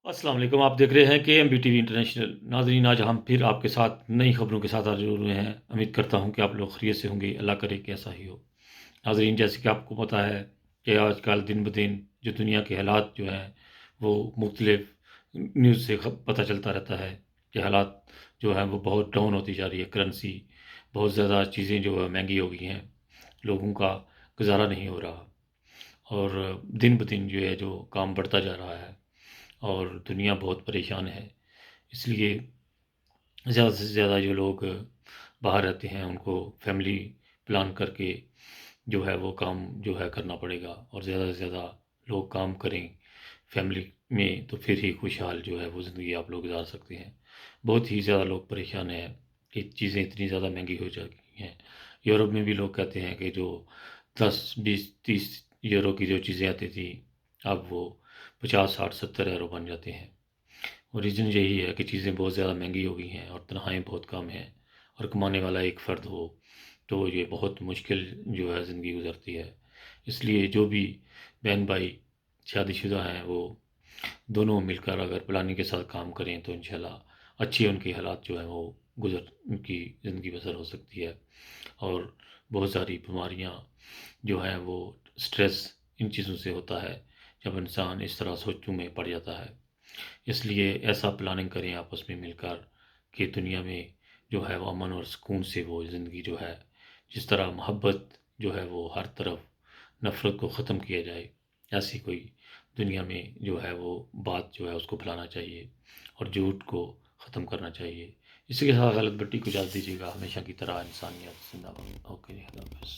अस्सलाम वालेकुम। आप देख रहे हैं KMBTV इंटरनेशनल। नाज़रीन, आज हम फिर आपके साथ नई खबरों के साथ हाज़िर हुए हैं। उम्मीद करता हूं कि आप लोग खैरियत से होंगे, अल्लाह करे कि ऐसा ही हो। नाज़रीन, जैसे कि आपको पता है कि आजकल दिन-ब-दिन जो दुनिया के हालात जो हैं, वो मुख्तलिफ़ न्यूज़ से पता चलता रहता है कि हालात जो हैं वो बहुत डाउन होती जा रही है। करेंसी, बहुत ज़्यादा चीज़ें जो है महँगी हो गई हैं, लोगों का गुज़ारा नहीं हो रहा और दिन-ब-दिन जो है जो काम बढ़ता जा रहा है और दुनिया बहुत परेशान है। इसलिए ज़्यादा से ज़्यादा जो लोग बाहर रहते हैं उनको फैमिली प्लान करके जो है वो काम जो है करना पड़ेगा और ज़्यादा से ज़्यादा लोग काम करें फैमिली में तो फिर ही खुशहाल जो है वो ज़िंदगी आप लोग गुजार सकते हैं। बहुत ही ज़्यादा लोग परेशान हैं कि चीज़ें इतनी ज़्यादा महंगी हो चुकी हैं। यूरोप में भी लोग कहते हैं कि जो 10, 20, 30 यूरो की जो चीज़ें आती थी अब वो 50, 60, 70 यूरो बन जाते हैं। और रीज़न यही है कि चीज़ें बहुत ज़्यादा महंगी हो गई हैं और तनख्वाहें बहुत कम हैं और कमाने वाला एक फ़र्द हो तो ये बहुत मुश्किल जो है ज़िंदगी गुजरती है। इसलिए जो भी बहन भाई शादीशुदा हैं वो दोनों मिलकर अगर प्लानिंग के साथ काम करें तो इंशाल्लाह अच्छी उनकी हालात जो है वो गुजर उनकी ज़िंदगी बसर हो सकती है। और बहुत सारी बीमारियाँ जो हैं वो स्ट्रेस इन चीज़ों से होता है जब इंसान इस तरह सोचों में पड़ जाता है। इसलिए ऐसा प्लानिंग करें आपस में मिलकर कि दुनिया में जो है वो अमन और सुकून से वो ज़िंदगी जो है जिस तरह मोहब्बत जो है वो हर तरफ नफ़रत को ख़त्म किया जाए, ऐसी कोई दुनिया में जो है वो बात जो है उसको फैलाना चाहिए और झूठ को ख़त्म करना चाहिए। इसी के साथ गलत बट्टी को इजाज़त दीजिएगा। हमेशा की तरह इंसानियत ज़िंदाबाद। ओके जी, अल्लाह हाफ़िज़।